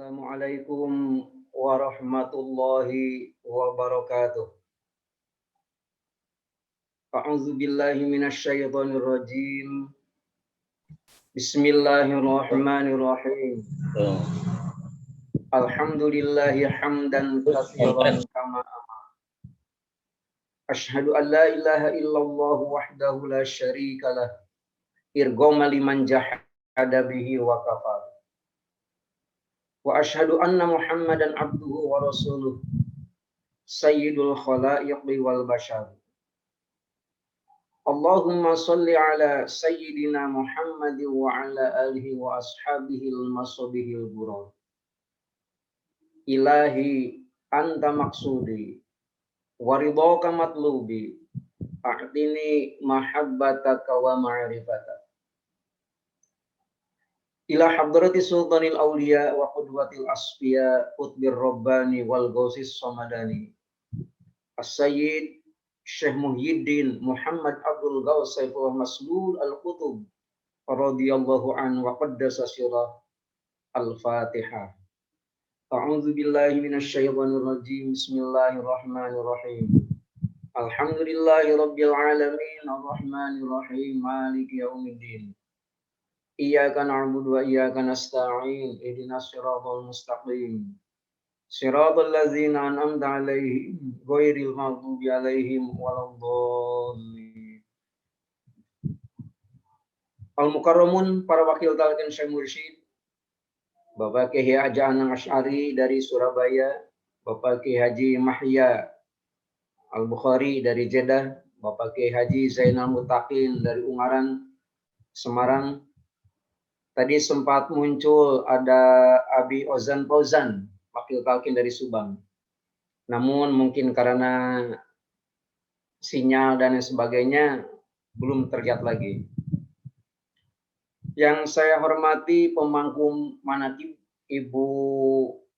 Assalamualaikum warahmatullahi wabarakatuh. A'udzu billahi minasyaitonir rajim. Bismillahirrahmanirrahim. Alhamdulillahi hamdan katsiran kama asyhadu an la ilaha illallah wahdahu la syarikalah irghama liman jahada bihi wa kafar. Wa asyhadu anna Muhammadan abduhu wa rasuluh sayyidul khalaiqi wal bashar. Allahumma salli ala sayyidina Muhammad wa ala alihi wa ashabihi al-masabihil burar. Ilahi anta maksudi wa ridhaka matlubi a'tini mahabbataka wa ma'rifataka. Ila hadrati sultanil awliya wa qudwatil asfiya qutbir rabbani wal gausis samadani as-sayyid Syekh Muhyiddin Muhammad Abdul Ghaus Saifullah Maslul Al-Qutub radhiyallahu anhu wa qaddasa sirah. Al-Fatihah. A'udzu billahi minasyaitonir rajim. Bismillahirrahmanirrahim. Alhamdulillahi rabbil alamin arrahmanir rahim maliki yaumiddin. Iyyaka na'budu wa iyyaka nasta'in. Ihdinas siratal mustaqim. Siratal ladzina an'amta 'alaihim ghairil maghdubi 'alaihim waladdallin. Al-Mukarramun, para wakil talqin Syekh Mursyid, Bapak Kiai Haji Anang Asy'ari dari Surabaya, Bapak Kiai Haji Mahya Al-Bukhari dari Jeddah, Bapak Kiai Haji Zainal Mutaqin dari Ungaran, Semarang. Tadi sempat muncul ada Abi Ozan Fauzan, wakil talqin dari Subang. Namun mungkin karena sinyal dan sebagainya belum terlihat lagi. Yang saya hormati pemangku manaqib Ibu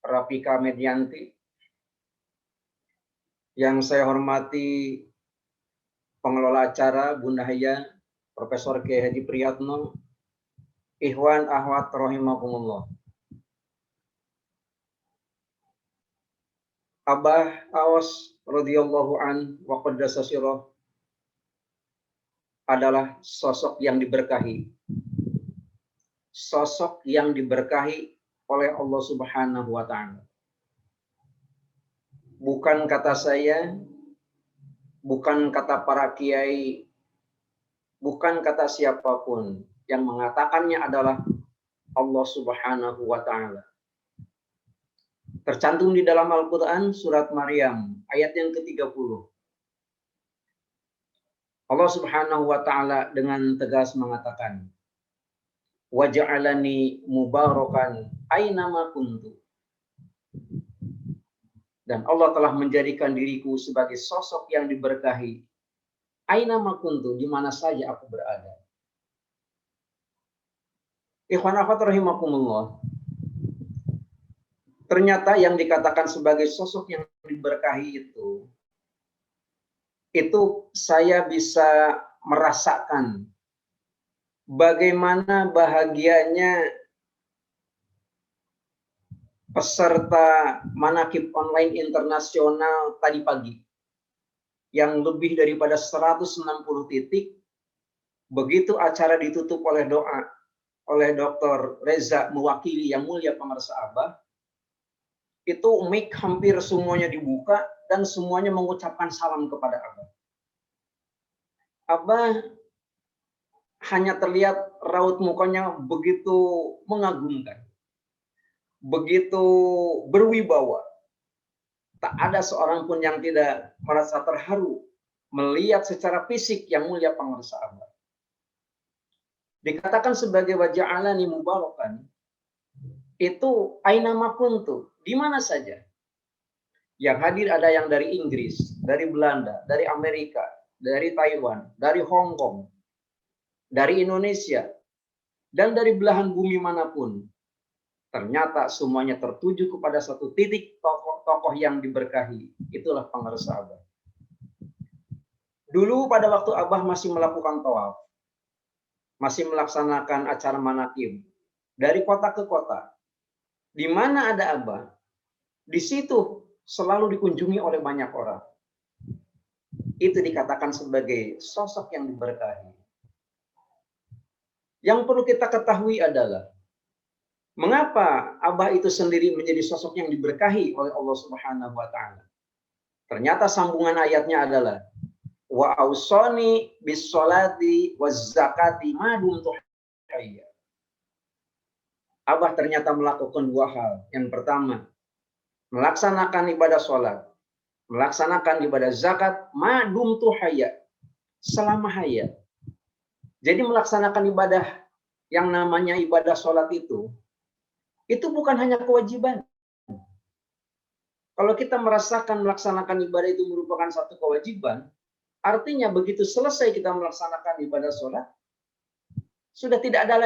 Rafika Medianti. Yang saya hormati pengelola acara Bunda Haya Profesor Kiai Haji Priyatno. Ikhwan akhwat rahimakumullah. Abah Aos radhiyallahu an wa qaddasa sirah adalah sosok yang diberkahi. Sosok yang diberkahi oleh Allah Subhanahu wa taala. Bukan kata saya, bukan kata para kiai, bukan kata siapapun, yang mengatakannya adalah Allah Subhanahu wa taala. Tercantum di dalam Al-Quran surat Maryam ayat yang ke-30. Allah Subhanahu wa taala dengan tegas mengatakan, waja'alani mubarakan ainama kuntu. Dan Allah telah menjadikan diriku sebagai sosok yang diberkahi. Ainama kuntu, di mana saja aku berada. Ikhwan akhwat rahimakumullah. Ternyata yang dikatakan sebagai sosok yang diberkahi itu saya bisa merasakan bagaimana bahagianya peserta manaqib online internasional tadi pagi yang lebih daripada 160 titik. Begitu acara ditutup oleh doa oleh Dr. Reza mewakili Yang Mulia Pemirsa Abah, itu mic hampir semuanya dibuka dan semuanya mengucapkan salam kepada Abah. Abah hanya terlihat raut mukanya begitu mengagumkan, begitu berwibawa. Tak ada seorang pun yang tidak merasa terharu melihat secara fisik Yang Mulia Pemirsa Abah. Dikatakan sebagai waja'alani mubarakan, itu ainama kuntu, di mana saja. Yang hadir ada yang dari Inggris, dari Belanda, dari Amerika, dari Taiwan, dari Hong Kong, dari Indonesia, dan dari belahan bumi manapun. Ternyata semuanya tertuju kepada satu titik, tokoh-tokoh yang diberkahi. Itulah pemirsa Abah. Dulu pada waktu Abah masih melakukan tawaf, masih melaksanakan acara manaqib dari kota ke kota, Di mana ada Abah, di situ selalu dikunjungi oleh banyak orang. Itu dikatakan sebagai sosok yang diberkahi. Yang perlu kita ketahui adalah mengapa Abah itu sendiri menjadi sosok yang diberkahi oleh Allah Subhanahu wa taala. Ternyata sambungan ayatnya adalah wa ausani bis sholati waz zakati ma dumtu hayya. Abah ternyata melakukan dua hal. Yang pertama, melaksanakan ibadah sholat, melaksanakan ibadah zakat ma dumtu hayya, selama hayat. Jadi melaksanakan ibadah yang namanya ibadah sholat itu bukan hanya kewajiban. Kalau kita merasakan melaksanakan ibadah itu merupakan satu kewajiban, artinya begitu selesai kita melaksanakan ibadah sholat, sudah tidak ada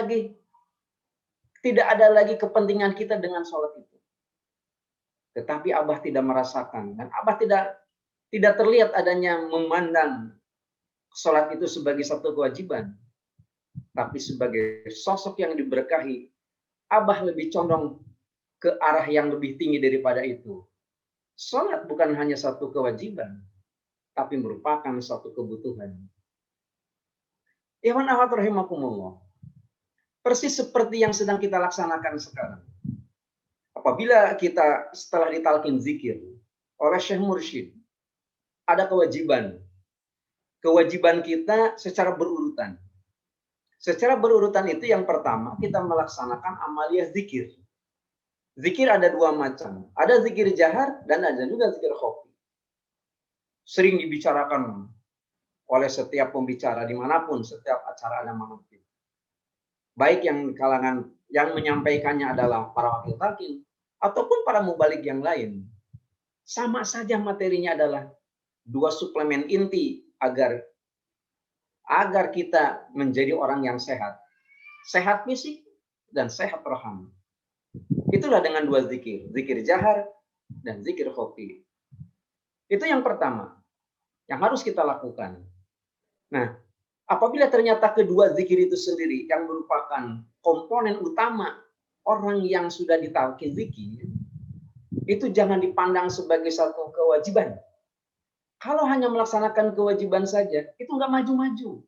lagi kepentingan kita dengan sholat itu. Tetapi Abah tidak merasakan dan Abah tidak terlihat adanya memandang sholat itu sebagai satu kewajiban, tapi sebagai sosok yang diberkahi. Abah lebih condong ke arah yang lebih tinggi daripada itu. Sholat bukan hanya satu kewajiban, tapi merupakan satu kebutuhan. Ikhwan akhwat rahimakumullah. Persis seperti yang sedang kita laksanakan sekarang. Apabila kita setelah ditalkin zikir oleh Syekh Mursyid, ada kewajiban. Kewajiban kita secara berurutan. Secara berurutan itu yang pertama, kita melaksanakan amaliyah zikir. Zikir ada dua macam. Ada zikir jahar dan ada juga zikir khafi. Sering dibicarakan oleh setiap pembicara dimanapun, setiap acara ada manapun. Baik yang kalangan yang menyampaikannya adalah para wakil talqin ataupun para mubalik yang lain. Sama saja materinya adalah dua suplemen inti agar kita menjadi orang yang sehat. Sehat fisik dan sehat rohani. Itulah dengan dua zikir. Zikir jahar dan zikir khafi. Itu yang pertama. Yang harus kita lakukan. Nah, apabila ternyata kedua zikir itu sendiri yang merupakan komponen utama orang yang sudah ditalqin zikir, itu jangan dipandang sebagai satu kewajiban. Kalau hanya melaksanakan kewajiban saja, itu nggak maju-maju.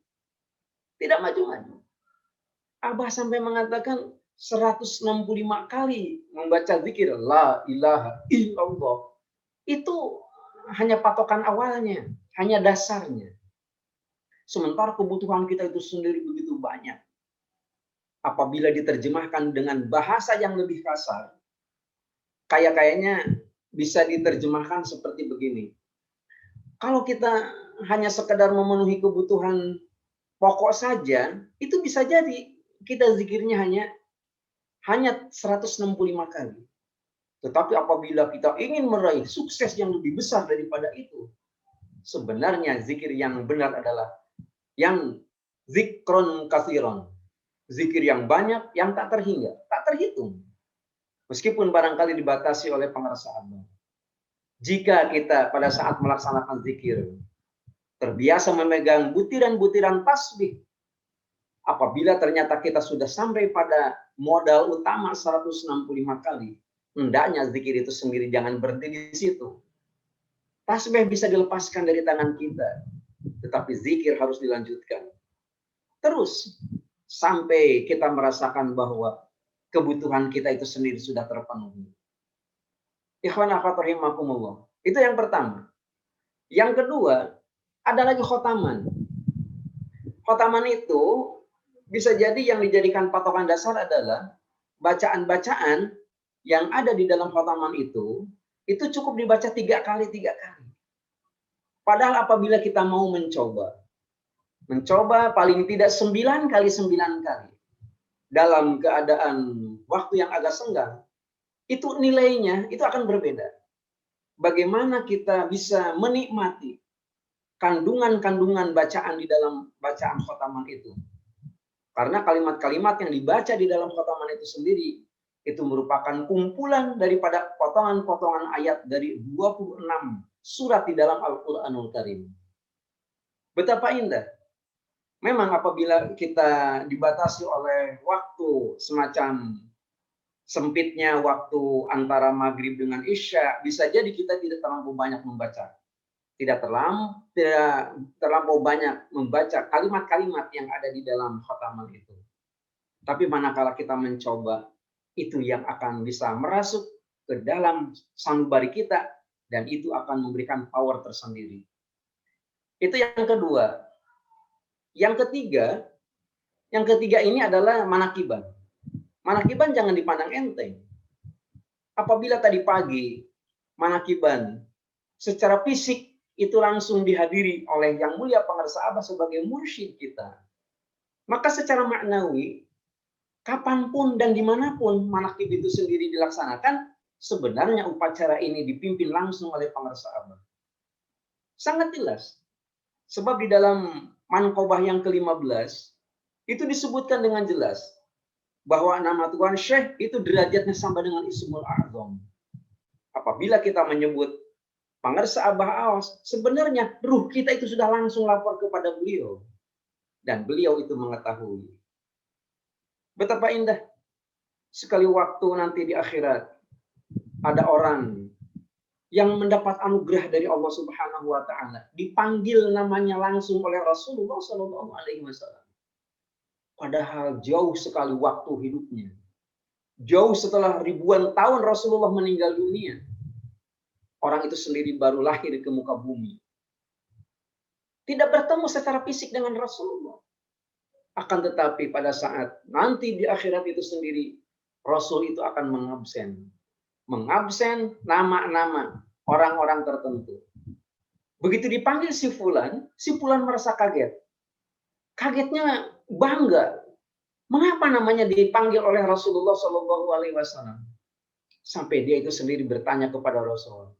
Tidak maju-maju. Abah sampai mengatakan 165 kali membaca zikir la ilaha illallah. Itu hanya patokan awalnya, hanya dasarnya. Sementara kebutuhan kita itu sendiri begitu banyak. Apabila diterjemahkan dengan bahasa yang lebih kasar, kayaknya bisa diterjemahkan seperti begini. Kalau kita hanya sekedar memenuhi kebutuhan pokok saja, itu bisa jadi kita zikirnya hanya 165 kali. Tetapi apabila kita ingin meraih sukses yang lebih besar daripada itu, sebenarnya zikir yang benar adalah yang zikron kathiron. Zikir yang banyak, yang tak terhitung. Meskipun barangkali dibatasi oleh pengerasa Allah. Jika kita pada saat melaksanakan zikir, terbiasa memegang butiran-butiran tasbih, apabila ternyata kita sudah sampai pada modal utama 165 kali, hendaknya zikir itu sendiri jangan berhenti di situ. Tasbih bisa dilepaskan dari tangan kita, tetapi zikir harus dilanjutkan. Terus, sampai kita merasakan bahwa kebutuhan kita itu sendiri sudah terpenuhi. Ikhwan akhwat rahimakumullah. Itu yang pertama. Yang kedua, ada lagi khotaman. Khotaman itu bisa jadi yang dijadikan patokan dasar adalah bacaan-bacaan yang ada di dalam khotaman itu cukup dibaca 3 kali. Padahal apabila kita mau mencoba paling tidak 9 kali dalam keadaan waktu yang agak senggang, itu nilainya itu akan berbeda. Bagaimana kita bisa menikmati kandungan-kandungan bacaan di dalam bacaan khotaman itu. Karena kalimat-kalimat yang dibaca di dalam khotaman itu sendiri, itu merupakan kumpulan daripada potongan-potongan ayat dari 26 surat di dalam Al-Quranul Karim. Betapa indah. Memang apabila kita dibatasi oleh waktu semacam sempitnya waktu antara maghrib dengan isya, bisa jadi kita tidak terlampau banyak membaca. Tidak terlampau banyak membaca kalimat-kalimat yang ada di dalam khataman itu. Tapi manakala kita mencoba, itu yang akan bisa merasuk ke dalam sanubari kita, dan itu akan memberikan power tersendiri. Itu yang kedua. Yang ketiga ini adalah manakiban. Manakiban jangan dipandang enteng. Apabila tadi pagi manakiban secara fisik itu langsung dihadiri oleh Yang Mulia Pangarsa Abah sebagai mursyid kita, maka secara maknawi kapanpun dan dimanapun manakib itu sendiri dilaksanakan, sebenarnya upacara ini dipimpin langsung oleh Pangarsa Abah. Sangat jelas. Sebab di dalam Manqobah yang ke-15 itu disebutkan dengan jelas bahwa nama Tuhan Syekh itu derajatnya sama dengan Ismul A'zam. Apabila kita menyebut Pangarsa Abah Awas, sebenarnya ruh kita itu sudah langsung lapor kepada beliau. Dan beliau itu mengetahui. Betapa indah. Sekali waktu nanti di akhirat, ada orang yang mendapat anugerah dari Allah Subhanahu wa Ta'ala, dipanggil namanya langsung oleh Rasulullah Sallallahu Alaihi Wasallam. Padahal jauh sekali waktu hidupnya, jauh setelah ribuan tahun Rasulullah meninggal dunia, orang itu sendiri baru lahir ke muka bumi, tidak bertemu secara fisik dengan Rasulullah. Akan tetapi pada saat nanti di akhirat itu sendiri, Rasul itu akan mengabsen nama-nama orang-orang tertentu. Begitu dipanggil si Fulan merasa kaget. Kagetnya bangga. Mengapa namanya dipanggil oleh Rasulullah Shallallahu Alaihi Wasallam? Sampai dia itu sendiri bertanya kepada Rasul,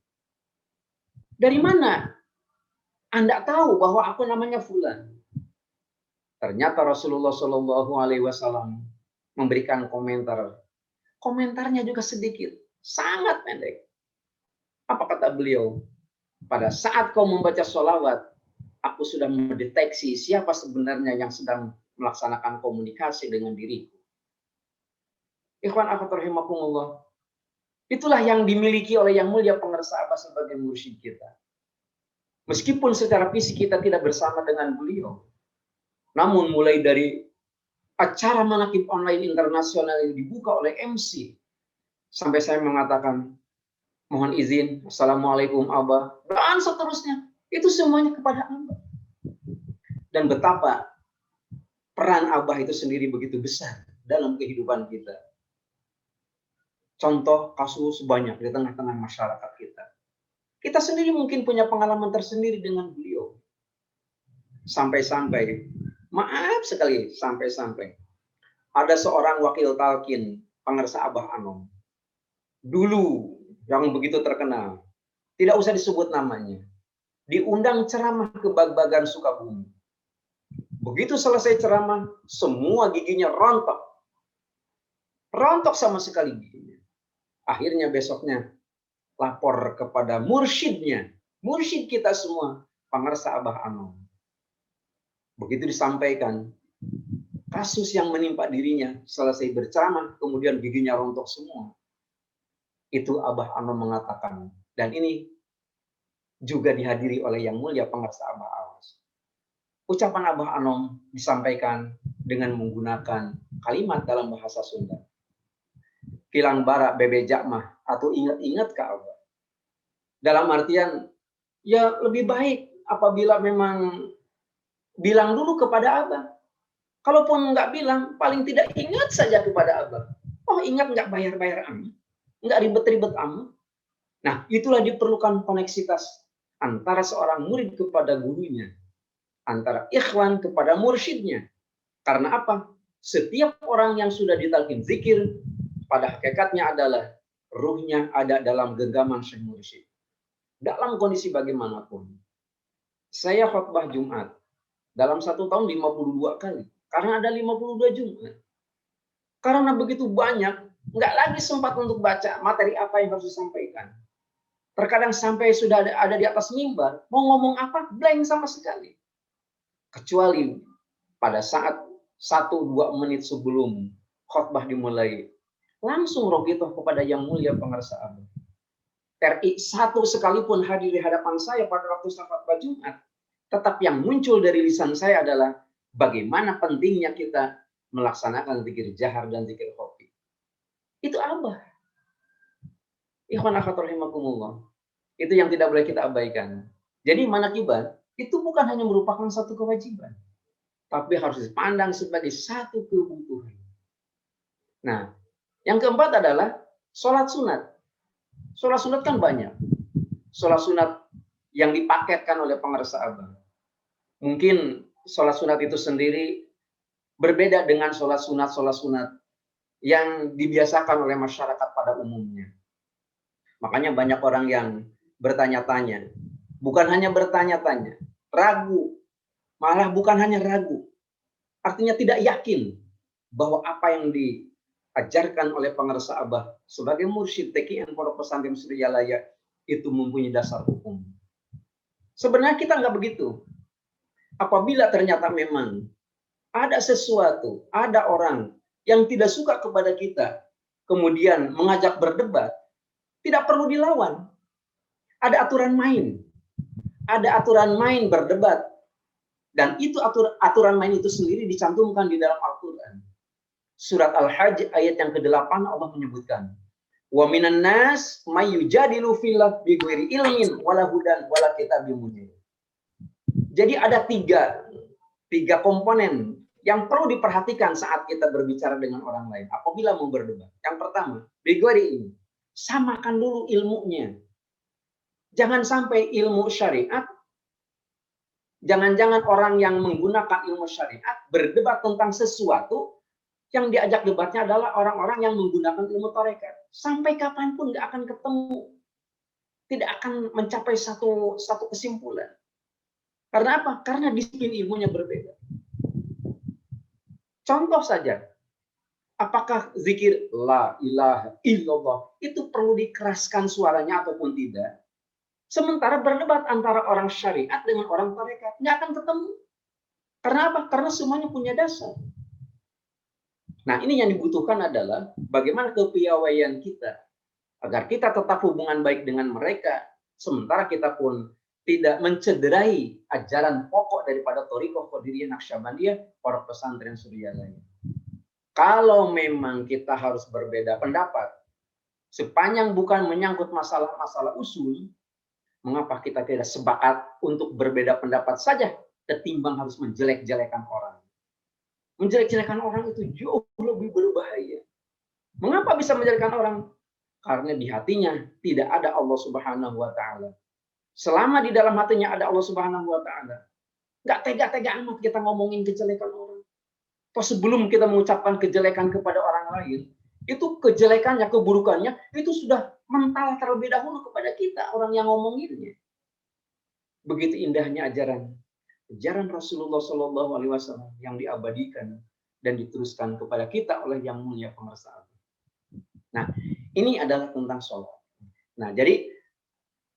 dari mana Anda tahu bahwa aku namanya Fulan? Ternyata Rasulullah Shallallahu Alaihi Wasallam memberikan komentar. Komentarnya juga sedikit, sangat pendek. Apa kata beliau? Pada saat kau membaca sholawat, aku sudah mendeteksi siapa sebenarnya yang sedang melaksanakan komunikasi dengan diriku. Ikhwan akhwat rahimakumullah. Itulah yang dimiliki oleh Yang Mulia Pangarsa Abah sebagai mursyid kita. Meskipun secara fisik kita tidak bersama dengan beliau, namun mulai dari acara manakib online internasional yang dibuka oleh MC, sampai saya mengatakan, mohon izin, Assalamualaikum Abah, dan seterusnya, itu semuanya kepada Abah. Dan betapa peran Abah itu sendiri begitu besar dalam kehidupan kita. Contoh kasus banyak di tengah-tengah masyarakat kita. Kita sendiri mungkin punya pengalaman tersendiri dengan beliau. Sampai-sampai, maaf sekali, sampai-sampai ada seorang wakil talqin Pangarsa Abah Anom. Dulu yang begitu terkenal, tidak usah disebut namanya, diundang ceramah ke Bagbagan Sukabumi. Begitu selesai ceramah, semua giginya rontok. Rontok sama sekali giginya. Akhirnya besoknya lapor kepada mursyidnya, mursyid kita semua, Pangarsa Abah Anom. Begitu disampaikan, kasus yang menimpa dirinya selesai berceramah, kemudian giginya rontok semua. Itu Abah Anom mengatakan, dan ini juga dihadiri oleh Yang Mulia Pangarsa Abah Awas. Ucapan Abah Anom disampaikan dengan menggunakan kalimat dalam bahasa Sunda. Kilang barak bebe jakmah, atau ingat-ingat ke Abah. Dalam artian, ya lebih baik apabila memang bilang dulu kepada Abah. Kalaupun nggak bilang, paling tidak ingat saja kepada Abah. Oh, ingat nggak bayar-bayar amat, nggak ribet-ribet amat. Nah, itulah diperlukan koneksitas antara seorang murid kepada gurunya, antara ikhwan kepada mursyidnya. Karena apa? Setiap orang yang sudah ditalqin zikir, pada hakikatnya adalah ruhnya ada dalam genggaman syekh mursyid. Dalam kondisi bagaimanapun. Saya khutbah Jumat dalam 1 tahun 52 kali. Karena ada 52 Jumat. Karena begitu banyak, nggak lagi sempat untuk baca materi apa yang harus disampaikan. Terkadang sampai sudah ada di atas mimbar, mau ngomong apa, blank sama sekali. Kecuali pada saat 1-2 menit sebelum khutbah dimulai, langsung rogitoh kepada yang mulia pengarsa Abah. RI 1 sekalipun hadir di hadapan saya pada waktu salat Jumat, tetap yang muncul dari lisan saya adalah bagaimana pentingnya kita melaksanakan zikir jahar dan zikir khafi. Itu Abah. Ikhwan akhwat rahimakumullah. Itu yang tidak boleh kita abaikan. Jadi manakibat itu bukan hanya merupakan satu kewajiban, tapi harus dipandang sebagai satu kebutuhan. Nah, yang keempat adalah sholat sunat. Sholat sunat kan banyak. Sholat sunat yang dipaketkan oleh pengarsa Abah. Mungkin sholat sunat itu sendiri berbeda dengan sholat sunat yang dibiasakan oleh masyarakat pada umumnya. Makanya banyak orang yang bertanya-tanya. Bukan hanya bertanya-tanya, ragu. Malah bukan hanya ragu. Artinya tidak yakin bahwa apa yang diajarkan oleh pengarsa Abah sebagai mursyid TKN Pondok Pesantren Suryalaya itu mempunyai dasar hukum. Sebenarnya kita nggak begitu. Apabila ternyata memang ada sesuatu, ada orang yang tidak suka kepada kita, kemudian mengajak berdebat, tidak perlu dilawan. Ada aturan main. Ada aturan main berdebat. Dan itu aturan main itu sendiri dicantumkan di dalam Al-Quran. Surat Al-Hajj ayat yang ke-8 Allah menyebutkan, wa minan nas may yujadilu fillah bighairi ilmin wala hudan wala kitabim munir. Jadi ada tiga komponen yang perlu diperhatikan saat kita berbicara dengan orang lain apabila mau berdebat. Yang pertama, bighairi ilmi. Samakan dulu ilmunya. Jangan sampai ilmu syariat, jangan-jangan orang yang menggunakan ilmu syariat berdebat tentang sesuatu yang diajak debatnya adalah orang-orang yang menggunakan ilmu tarekat. Sampai kapanpun nggak akan ketemu, tidak akan mencapai satu kesimpulan. Karena apa? Karena disiplin ilmunya berbeda. Contoh saja, apakah zikir la ilaha illallah itu perlu dikeraskan suaranya ataupun tidak? Sementara berdebat antara orang syariat dengan orang tarekat nggak akan ketemu. Karena apa? Karena semuanya punya dasar. Nah, ini yang dibutuhkan adalah bagaimana kepiawaian kita agar kita tetap hubungan baik dengan mereka, sementara kita pun tidak mencederai ajaran pokok daripada Thariqah Qadiriyah Naqsyabandiyah Pondok Pesantren Suryalaya. Kalau memang kita harus berbeda pendapat, sepanjang bukan menyangkut masalah-masalah usul, mengapa kita tidak sepakat untuk berbeda pendapat saja ketimbang harus menjelek-jelekan orang? Menjelek-jelekan orang itu jauh lebih berbahaya. Mengapa bisa menjelekkan orang? Karena di hatinya tidak ada Allah Subhanahu wa taala. Selama di dalam hatinya ada Allah Subhanahu wa taala, nggak tega-tega amat kita ngomongin kejelekan orang. Toh sebelum kita mengucapkan kejelekan kepada orang lain, itu kejelekannya, keburukannya itu sudah mental terlebih dahulu kepada kita, orang yang ngomonginnya. Begitu indahnya ajaran Rasulullah Shallallahu Alaihi Wasallam yang diabadikan dan diteruskan kepada kita oleh yang mulia pengarsa Abah. Nah, ini adalah tentang sholat. Nah, jadi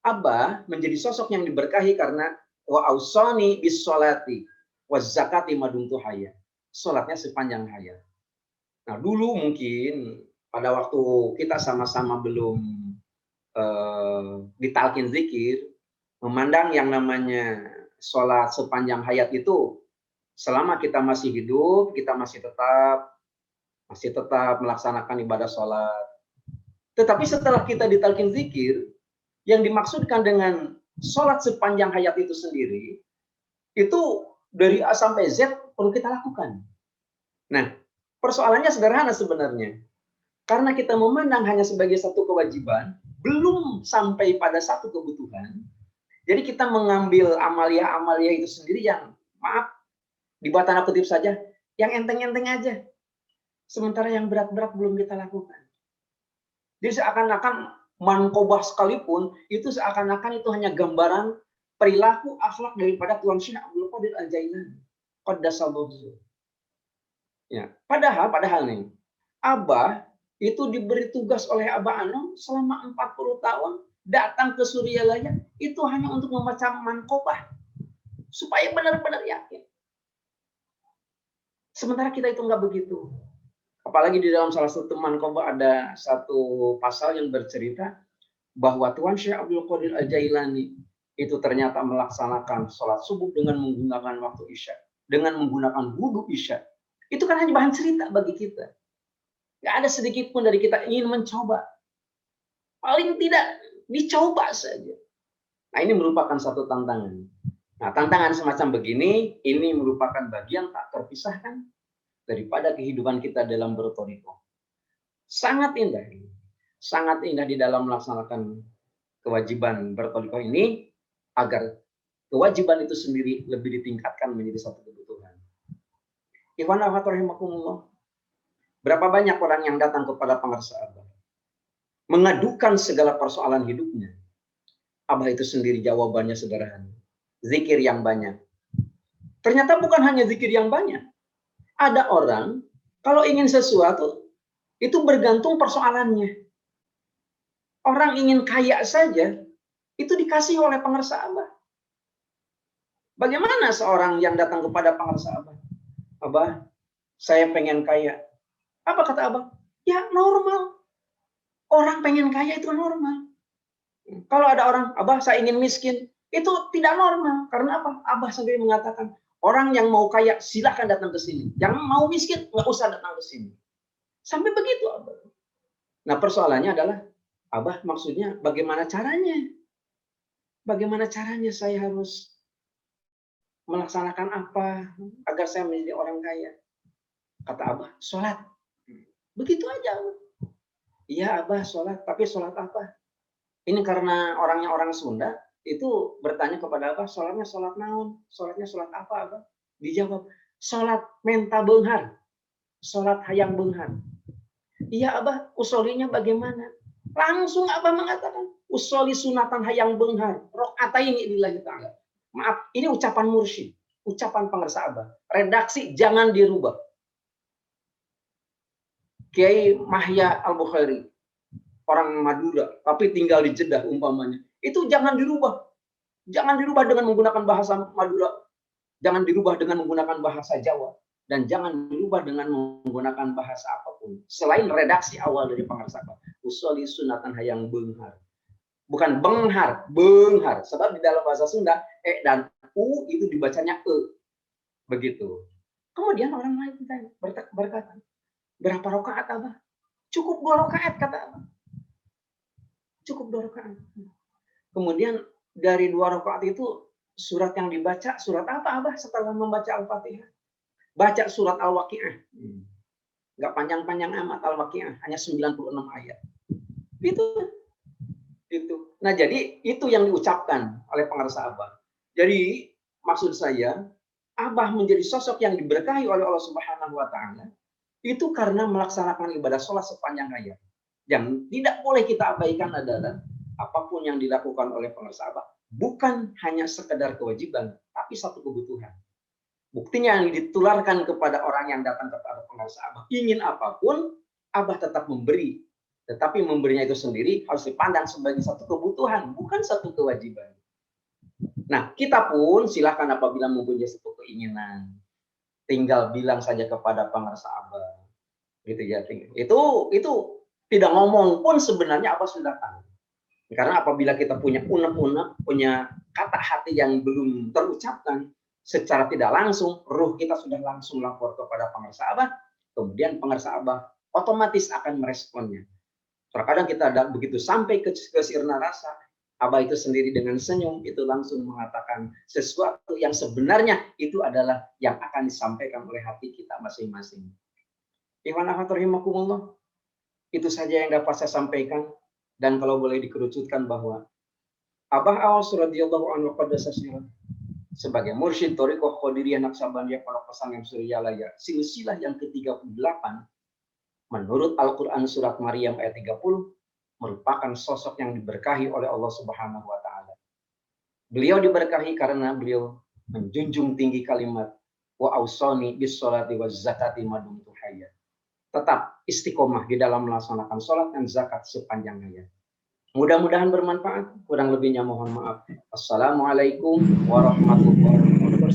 Abah menjadi sosok yang diberkahi karena wa ausani bis sholati wa zakati madumtu hayya. Sholatnya sepanjang hayat. Nah, dulu mungkin pada waktu kita sama-sama belum ditalkin zikir, memandang yang namanya sholat sepanjang hayat itu selama kita masih hidup, kita masih tetap melaksanakan ibadah sholat. Tetapi setelah kita ditalkin zikir, yang dimaksudkan dengan sholat sepanjang hayat itu sendiri, itu dari A sampai Z perlu kita lakukan. Nah, persoalannya sederhana sebenarnya. Karena kita memandang hanya sebagai satu kewajiban, belum sampai pada satu kebutuhan, jadi kita mengambil amalia-amalia itu sendiri yang, maaf, dibuat tanda kutip saja, yang enteng-enteng aja. Sementara yang berat-berat belum kita lakukan. Jadi seakan-akan mankobah sekalipun, itu seakan-akan itu hanya gambaran perilaku akhlak daripada Tuan Syekh Abdul Qadir Al-Jailani. Qaddasallahu. Ya, padahal nih, Abah itu diberi tugas oleh Abah Anom selama 40 tahun datang ke Suryalaya itu hanya untuk membaca mankobah supaya benar-benar yakin. Sementara kita itu nggak begitu. Apalagi di dalam salah satu manqabah ada satu pasal yang bercerita bahwa Tuan Syekh Abdul Qadir Al-Jailani itu ternyata melaksanakan sholat subuh dengan menggunakan waktu Isya, dengan menggunakan wudhu Isya. Itu kan hanya bahan cerita bagi kita. Nggak ada sedikit pun dari kita ingin mencoba. Paling tidak dicoba saja. Nah, ini merupakan satu tantangan. Nah, tantangan semacam begini, ini merupakan bagian tak terpisahkan daripada kehidupan kita dalam bertoriko. Sangat indah. Sangat indah di dalam melaksanakan kewajiban bertoriko ini, agar kewajiban itu sendiri lebih ditingkatkan menjadi satu kebutuhan. Ikhwan akhwat rahimakumullah. Berapa banyak orang yang datang kepada pengarsa Abah, mengadukan segala persoalan hidupnya. Abah itu sendiri jawabannya sederhana. Zikir yang banyak. Ternyata bukan hanya zikir yang banyak. Ada orang, kalau ingin sesuatu, itu bergantung persoalannya. Orang ingin kaya saja, itu dikasih oleh pengarsa Abah. Bagaimana seorang yang datang kepada pengarsa Abah? Abah, saya pengen kaya. Apa kata Abah? Ya normal. Orang pengen kaya itu normal. Kalau ada orang, Abah saya ingin miskin, itu tidak normal. Karena apa? Abah sendiri mengatakan, orang yang mau kaya silakan datang ke sini. Yang mau miskin nggak usah datang ke sini. Sampai begitu Abah. Nah persoalannya adalah, Abah maksudnya bagaimana caranya? Bagaimana caranya saya harus melaksanakan apa agar saya menjadi orang kaya? Kata Abah, sholat. Begitu aja Abah. Iya Abah sholat, tapi sholat apa? Ini karena orangnya orang Sunda, itu bertanya kepada Abah, sholatnya sholat naon? Sholatnya sholat apa Abah? Dijawab, sholat menta beunghar. Sholat hayang beunghar. Iya Abah, usolinya bagaimana? Langsung Abah mengatakan, usoli sunatan hayang beunghar. Rok'ataini lillahi ta'ala. Maaf, ini ucapan mursyid. Ucapan pengarsa Abah. Redaksi jangan dirubah. Kiai Mahya Al-Bukhari, orang Madura, tapi tinggal di Jeddah umpamanya. Itu jangan dirubah. Jangan dirubah dengan menggunakan bahasa Madura. Jangan dirubah dengan menggunakan bahasa Jawa. Dan jangan dirubah dengan menggunakan bahasa apapun. Selain redaksi awal dari pengarsa Abah. Usoli sunatan hayang beunghar. Bukan benghar, beunghar. Sebab di dalam bahasa Sunda, E dan U itu dibacanya E. Begitu. Kemudian orang lain berkata, berapa rakaat Abah? Cukup 2 rakaat kata Abah. Cukup 2 rakaat. Kemudian dari 2 rakaat itu surat yang dibaca, surat apa Abah setelah membaca Al-Fatihah? Baca surat Al-Waqiah. Enggak panjang-panjang amat Al-Waqiah, hanya 96 ayat. Itu. Nah, jadi itu yang diucapkan oleh pengarsa Abah. Jadi maksud saya, Abah menjadi sosok yang diberkahi oleh Allah Subhanahu wa taala itu karena melaksanakan ibadah sholat sepanjang hayat. Yang tidak boleh kita abaikan adalah apapun yang dilakukan oleh pengarsa Abah bukan hanya sekedar kewajiban, tapi satu kebutuhan. Buktinya yang ditularkan kepada orang yang datang kepada pengarsa Abah, ingin apapun, Abah tetap memberi. Tetapi memberinya itu sendiri harus dipandang sebagai satu kebutuhan, bukan satu kewajiban. Nah, kita pun silakan apabila mempunyai satu keinginan, tinggal bilang saja kepada pengarsa Abah. Gitu ya. Itu tidak ngomong pun sebenarnya Abah sudah tahu. Karena apabila kita punya unek-unek, punya kata hati yang belum terucapkan, secara tidak langsung, ruh kita sudah langsung lapor kepada pengarsa Abah, kemudian pengarsa Abah otomatis akan meresponnya. Terkadang kita ada begitu sampai ke sirna rasa, Abah itu sendiri dengan senyum itu langsung mengatakan sesuatu yang sebenarnya itu adalah yang akan disampaikan oleh hati kita masing-masing. Ikhwan akhwat rahimakumullah, itu saja yang dapat saya sampaikan. Dan kalau boleh dikerucutkan bahwa Abah Awas radhiyallahu anhu qadasasirah sebagai mursyid thariqah Qadiriyah Naqsabandiyah Pondok Pesantren Suryalaya silsilah yang ke-38 menurut Al-Quran surat Maryam ayat 30 merupakan sosok yang diberkahi oleh Allah Subhanahu wa taala. Beliau diberkahi karena beliau menjunjung tinggi kalimat wa ausani bis sholati waz zakati madumtu hayya. Tetap istiqomah di dalam melaksanakan sholat dan zakat sepanjang hayat. Mudah-mudahan bermanfaat. Kurang lebihnya mohon maaf. Assalamualaikum warahmatullahi wabarakatuh.